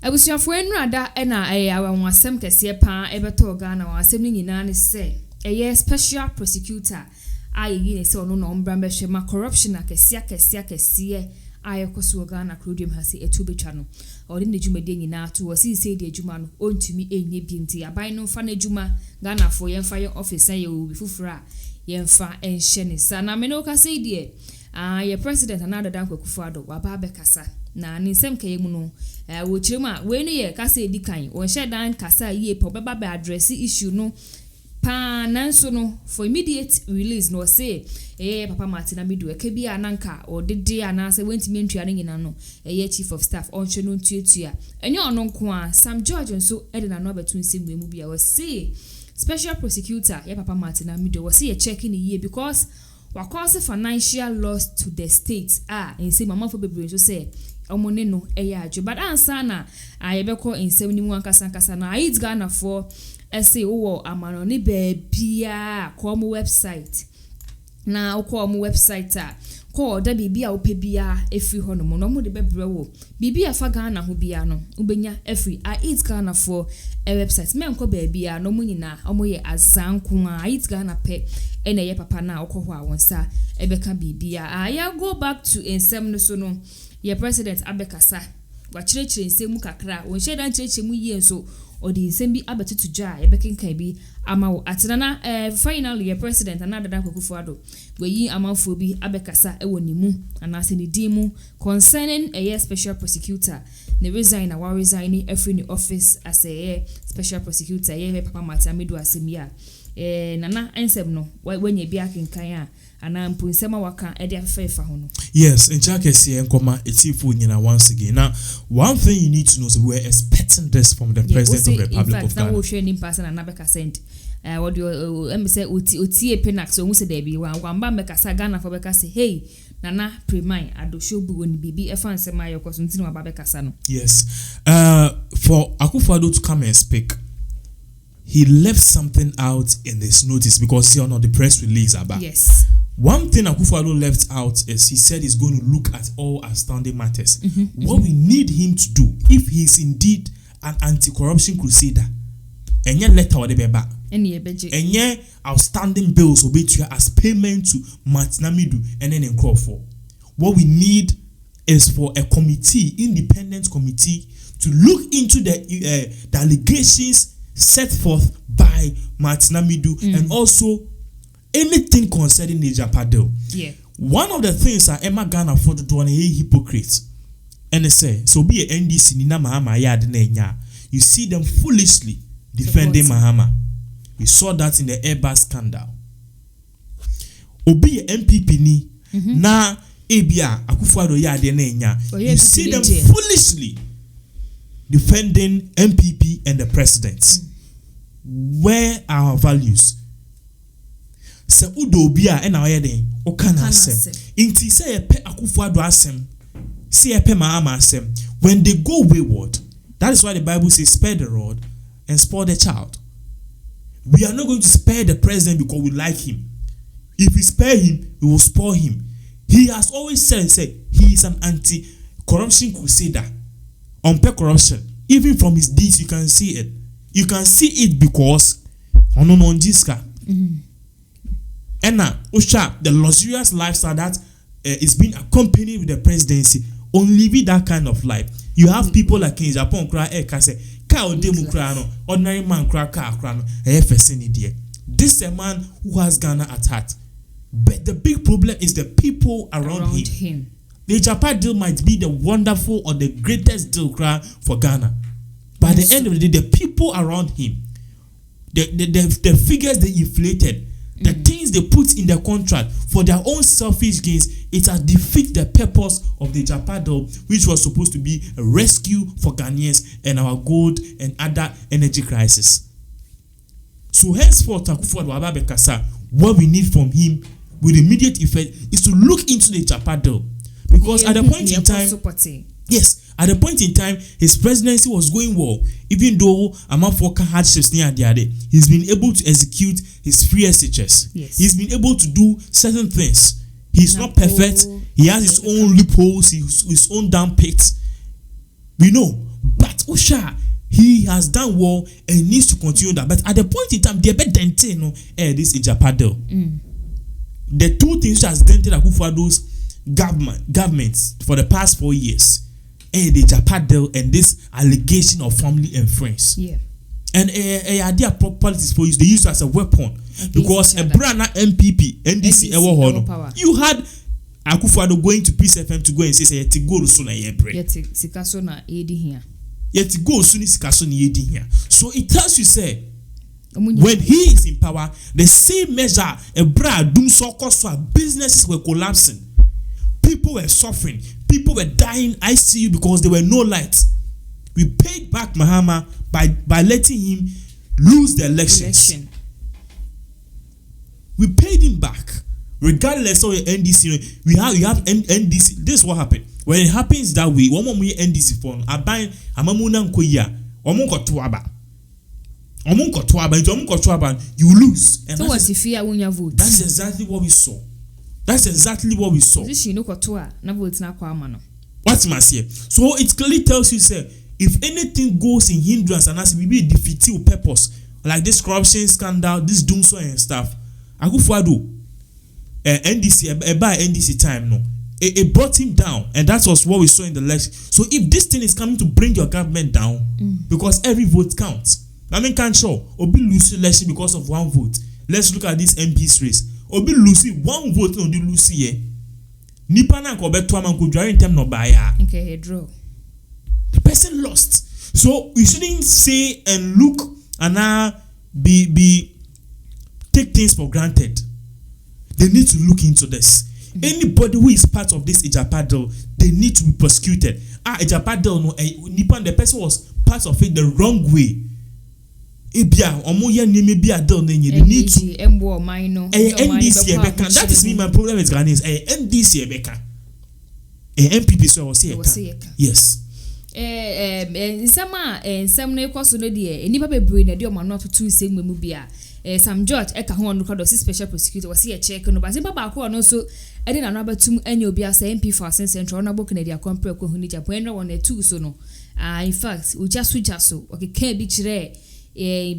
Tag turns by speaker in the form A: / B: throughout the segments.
A: Abusuafo enrada na awasem kese pa ebeto Ghana wasem ni nyina ne se special prosecutor ayi ne se ono no mbra behwema corruption akese ayekoso Ghana krodium hase etubetwa no odi ne dwumade nyina to wasi se de adwuma no ontumi enye binti aban no fa na adwuma Ghana fo yemfa ye office ye obi fufura yemfa enhye ne sa na me no ka se die ye president another dan Akuffo Addo waba bekasa na ninsem kaye mu no wo chirema we no ye kasa edikan wo hye dan kasa yie po beba be address issue no pa nanso no for immediate release no say papa Martin Amidu eke bia nanka o dede anase wentimi ntua no nyina no chief of staff onhwe no ntuatua enye ono nko a Sam George nso ede na no betu nsem mu bia wo say special prosecutor papa Martin Amidu wo say checking yie because what cause financial loss to the state say mama for bebre so say omone no adwo but answer na ayebeko nsem ni mu ankasa na it Ghana for say wo amano ni bia ko mo website na ko mo website ko da bibia wo pe bia efri ho no mo no mo de bebre wo bibia fa Ghana ho bia no ubenya efri it Ghana for a website men ko ba bia no mo nyina omo ye azanko it Ghana pe ena ye papa na okoho a wonsa ebeka bibia ya go back to ensem no so no ye president abekasa wa chirechire nsem kakra won shedan chirechire mu yie nso odi nsem bi abetutu ja ebekenkan bi amawo atenana finally ye president another dan Akuffo Addo weyi amanfo bi abekasa ewonimu anase ne dimu concerning a special prosecutor ne resign na wa resign every new office as a special prosecutor ye papa Martin Amidu asemia nana ensem no wenye bi akenkan a ana mpunsema waka ede afefa ho no.
B: Yes, in Chakesi enkoma etifu nyina once again. Now, one thing you need to know is we're expecting this from the president of the Republic of Ghana.
A: In fact, now we share in person and Nabeka sent what do you say uti Pinax so musa debi wamba mekasa Ghana for beka say hey nana premai ado shobu woni bibi efa nsema yokoso ntini waba bekasa no.
B: Yes. For Akuffo Addo to come and speak, he left something out in this notice because he on the press release about.
A: Yes.
B: One thing Akuffo Addo left out is he said he's going to look at all outstanding matters. What we need him to do, if he's indeed an anti-corruption crusader, and yet letter or the beba, and yet outstanding bills will be as payment to Martin Amidu and then Akuffo. What we need is for a committee, independent committee, to look into the allegations set forth by Martin Amidu and also anything concerning the Japadil.
A: Yeah.
B: One of the things that Emma Ghana for to do a hypocrite. And they say, so be a NDC Nina Mahama yad nenya. You see them foolishly defending Mahama. We saw that in the Airbus scandal. Obi a MPP ni na ebia Akuffo Addo yad nenya. You see them foolishly defending MPP and the president. Where are our values? Se udo bia e na oyeden o kana asem inti se ye pe Akuffo Addo asem se ye pe Mahama asem when they go wayward. That is why the Bible says spare the rod and spoil the child. We are not going to spare the president because we like him. If we spare him, we will spoil him. He has always said he is an anti-corruption crusader on corruption. Even from his deeds you can see it. You can see it because onononjiska and now, the luxurious lifestyle that is being accompanied with the presidency, only with that kind of life. You have people like in Japan, ordinary man, this is a man who has Ghana at heart. But the big problem is the people around him. The Japan deal might be the wonderful or the greatest deal for Ghana. By the end of the day, the people around him, the figures they inflated, the things they put in the contract for their own selfish gains, it has defeated the purpose of the Japado, which was supposed to be a rescue for Ghanaians and our gold and other energy crisis. So henceforth, Akuffo Addo Ababekasa, what we need from him with immediate effect is to look into the Japado. Because at the point in time, yes, at the point in time, his presidency was going well. Even though Amafoka hardships near the other, he's been able to execute his free SHS.
A: Yes.
B: He's been able to do certain things. He's not perfect. He has his own loopholes, his own down pits. We know. But Osha, he has done well and needs to continue that. But at the point in time, they're better than this Ijapadel. The two things that has dented Akuffo Addo's governments for the past 4 years. The Ijapadel and this allegation of family and friends.
A: Yeah.
B: And idea politics for you, they use it as a weapon. Because a brand MPP, NDC, you had Akuffo Addo going to Peace FM to go and say, "Yet go soon a break.
A: Yet Sikasona Edi here.
B: Yet go soon is Sikasona Edi here." So it tells you, say, when he is in power, the same measure a brand doom so cost businesses were collapsing, people were suffering, people were dying ICU because there were no lights. We paid back Mahama by letting him lose the elections. We paid him back. Regardless of your NDC, we have NDC. This is what happened. When it happens that way, one more NDC phone, I buy Amamuna Nkoya, Omunko Tuaba. You lose. And
A: so what's if you win your vote?
B: That's exactly what we saw. What's my say? So it clearly tells you, say, if anything goes in hindrance and as we be defeating purpose, like this corruption scandal, this doomsday and stuff, Akuffo Addo, NDC, by NDC time, no, it brought him down, and that was what we saw in the election. So if this thing is coming to bring your government down, because every vote counts, I mean, can't show Obi lose election because of one vote. Let's look at this MP's race. Obi lose one vote on the Lucy. Nipa na ko beto am ko dware ntem no baya.
A: Okay, draw.
B: The person lost. So we shouldn't say and look and be take things for granted. They need to look into this. Anybody who is part of this Ijapadel, they need to be prosecuted. Ijapadel no Nipa, the person was part of it the wrong way. Ebia omoye nime bi adel na nye need to NDC ebeka. That is me, my problem with Ghana is NDC ebeka. MPP so was say yes.
A: Some na ekoso no de enipa bebre na de o ma no to nsem mu bia Sam George eka ho no kwado special prosecutor was here check no, but say baba ko no so e de na no abatum anya obi asa MP for Asen Central na book na dia compare ko huni Japan na won na two so no. In fact uja so okay can be chire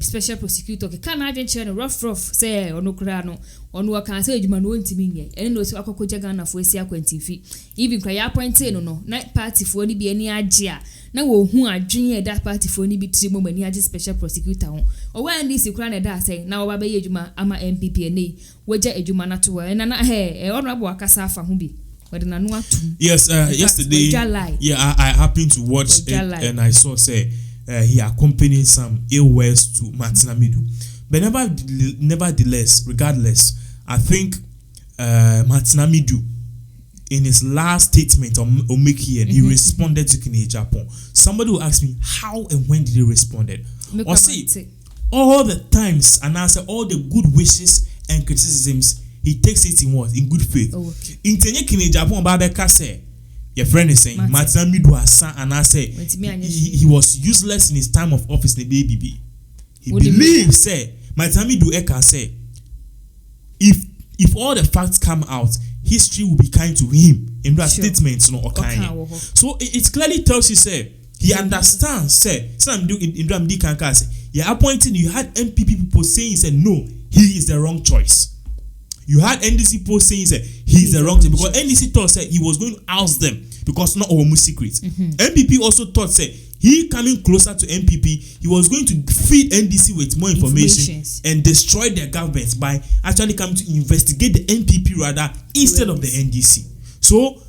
A: special prosecutor ke kana adwen chere no rough say ono kra no ono waka say adwuma no ntimi nye ene no so akokoja Ghana fo esi akwantifi even kwa ya appoint no na party fo ni bi ani age a na wo hu adwen e that party fo ni bi tiri mo mani age special prosecutor ho o wa ndisi kra na da say na wo ba be adwuma ama MPP ene woja adwuma na to na na ono abo akasa afa ho bi.
B: Yes, yesterday I happened to watch it and I saw say he accompanied some ill-wills to Martin Amidu. But nevertheless, regardless, I think Martin Amidu, in his last statement on Omeki, he responded to Kine Japan. Somebody will ask me, how and when did he respond? Or see, all the times and answer all the good wishes and criticisms, he takes it in what? In good faith. In Tenye Kine Japan, Babeka say, your friend is saying Martin Amidu and I say he was useless in his time of office in the baby. He believes say Martin Amidu Eka say if all the facts come out, history will be kind to him in that statement, no kind. So it clearly tells you say he understands say some do in Ramdi Kanka say you're appointing, you had MPP people saying said no, he is the wrong choice. You had NDC post saying that he's the wrong thing because NDC thought that he was going to oust them because not all secrets. MPP also thought that he coming closer to MPP, he was going to feed NDC with more information and destroy their government by actually coming to investigate the MPP rather instead of the NDC. So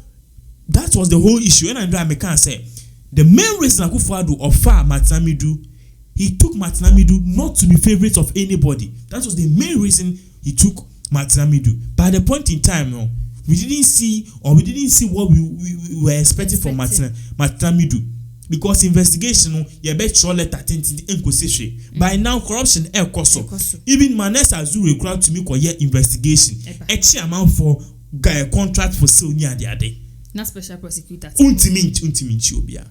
B: that was the whole issue. And I can say the main reason Akuffo Addo offered Martin Amidu, he took Martin Amidu not to be favorite of anybody. That was the main reason he took Martin Amidu. By the point in time, no, we didn't see what we were expecting from Martin Amidu because investigation, no, you bet sure letter by now corruption even Manessa Azure required to me for investigation. Actually, amount for contract for sale near the other.
A: Not special prosecutor.
B: Untiminchi obia.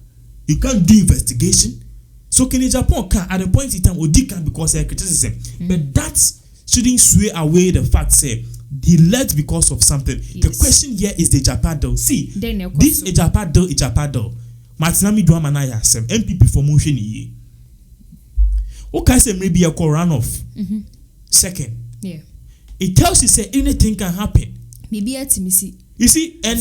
B: You can't do investigation. So can Japan can at the point in time Odi can because of criticism. But that shouldn't sway away the fact say he left because of something. Yes. The question here is the Japado. See, this Japado. Martin Amidu Amanaya sem MPP for motion ye. Okay, say maybe a call runoff. Second.
A: Yeah.
B: It tells you say anything can happen.
A: Maybe at me see.
B: You see, and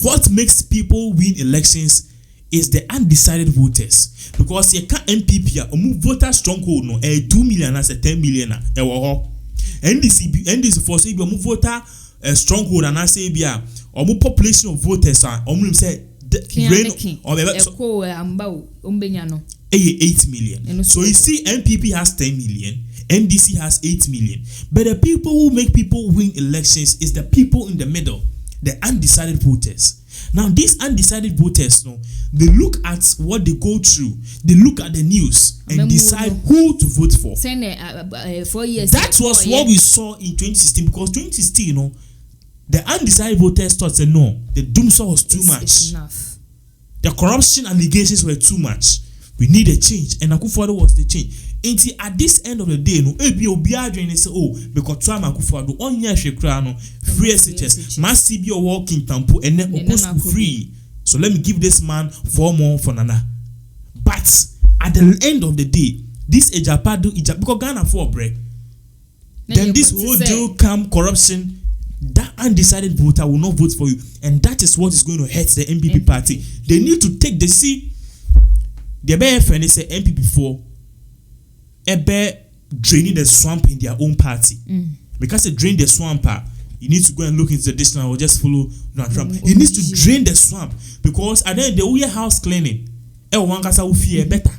B: what makes people win elections is the undecided voters. Because you can't MPP or move voter stronghold no 2 million as a 10 million NDC for say move voter stronghold and I say be or move population of voters or move say or 8 million. So you see MPP has 10 million, NDC has 8 million. But the people who make people win elections is the people in the middle, the undecided voters. Now these undecided voters, no, they look at what they go through, they look at the news and decide who to vote for.
A: 4 years.
B: That was what we saw in 2016 because 2016, you know, the undecided voters thought say no, the doomsday was too much.
A: It's enough.
B: The corruption allegations were too much. We need a change, and Akuffo Addo was the change. Until at this end of the day, no, obi say, oh, because Akuffo Addo on year no free SHS, must be a walking tampo and then free. So let me give this man 4 more for Nana. But at the end of the day, this Ejapado because Ghana for break. Then this whole deal come corruption. That undecided voter will not vote for you, and that is what is going to hurt the MPP party. They need to take the seat. The BFN say MPP for draining the swamp in their own party. Because they drain the swamp, you need to go and look into the dictionary or just follow Donald Trump. He needs to drain the swamp because at the end the house cleaning. One kasa will fear better.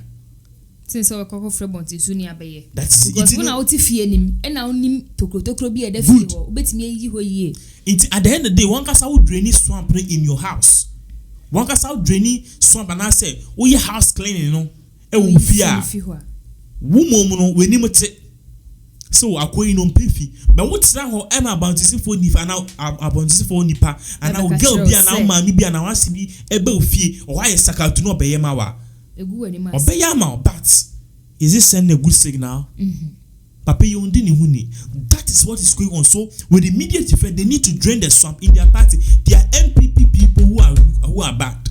A: Since our cocoa frebont is soon abe.
B: That's
A: because when I fear him and now nim to be a defeat. Bet me ye.
B: At the end of the day, one kasa will drain swamp in your house. One kasa will drain swamp and I say, oh your house cleaning, you know. Will fear. Woman when you so I call you piffy. But what's that? How am I about to see for Nipa and now about to see for Nipa and now girl be and now mammy be and now I see be a bell fee or why a sucker to not pay mawa. But is this sending a good signal? Papa, you that is what is going on. So, with immediate effect, they need to drain the swamp in their party. They are MPP people who are bad.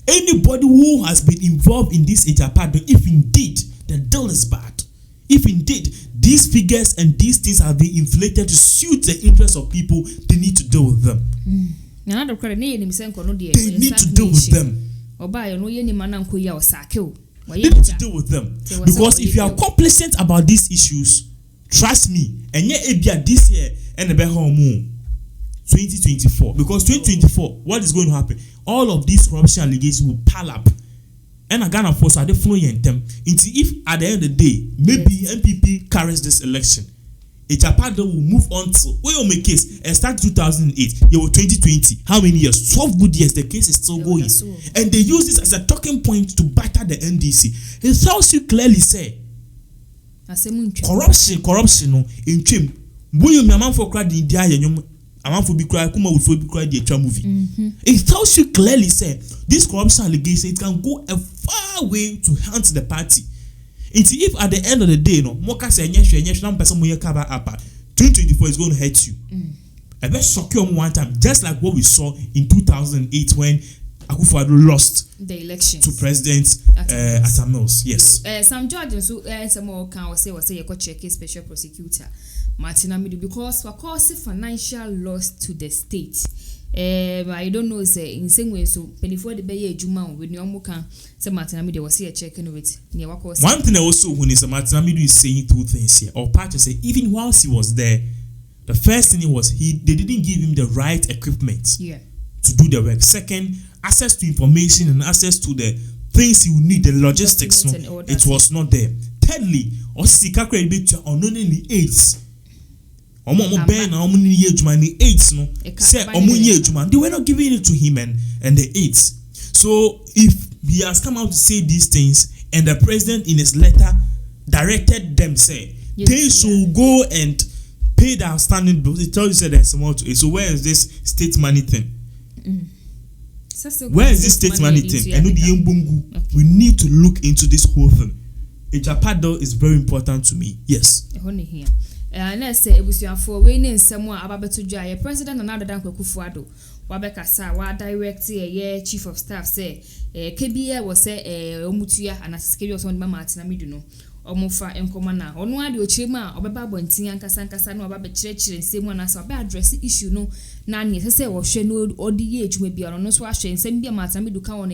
B: Anybody who has been involved in this Ejapado, if indeed the deal is bad, if indeed these figures and these things have been inflated to suit the interests of people, they need to deal with them. They need to deal with them. They need to deal with them. Because if you are complacent about these issues, trust me, and yet this year and the home 2024. Because 2024, what is going to happen? All of these corruption allegations will pile up. And I Ghana force are they flowing them into if at the end of the day, maybe MPP carries this election. Ejapado will move on to where make case and start 2008. You were 2020. How many years? 12 good years. The case is still going, and they use this as a talking point to batter the NDC. It tells you clearly, say corruption. No, in trim. When you man for crowd in India, you man for be cry. Kuma will be cry the movie. It tells you clearly, say this corruption allegation it can go a far way to haunt the party. If at the end of the day, no, Moka say person 2024 is going to hurt you. I bet shock you one time, just like what we saw in 2008 when Akuffo Addo lost
A: the election
B: to President Atamils. Yes.
A: Some judges who some more can say you could check a special prosecutor Martin Amidu because for cause financial loss to the state. I don't know say in same way so before the bay juma with your can say Martin Amidu was here checking with near one
B: thing also when is Martin Amidu is saying 2 things here or part to say even whilst he was there, the first thing was they didn't give him the right equipment to do the work. Second, access to information and access to the things you need, the logistics, no, it was not there. Thirdly, Osika credit on only AIDS. They were not giving it to him and the aides. So if he has come out to say these things and the president in his letter directed them say they should go and pay the outstanding bills, it tells you that there's more to it. So where is this state money thing? Where is this state money thing? And we need to look into this whole thing. Ejapado is very important to me. Yes.
A: Let's say ebusuafo we ne nsem a ababeto dwa ye president na adodan Akuffo Addo wabekasa wa direct ye chief of staff say kebie wo say omutua anasike bi so Martin Amidu no omofa enkoma na ono ade ochirema obeba bontin ankasa na oba be kirechire nsem na so oba address issue no na ne say wo hwe no odi ye adwuma bia no so ahwe nsem bia Martin Amidu ka won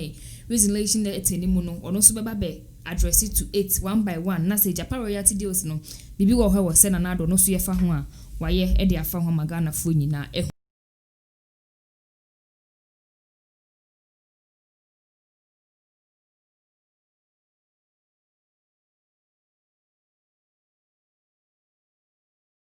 A: resolution na etenimu no ono so beba be address it to 8 one by one na say Japan royalty deals no bibi wo hwe wo se na do no so ye fa ho a waye e de afa ho magana fo nyina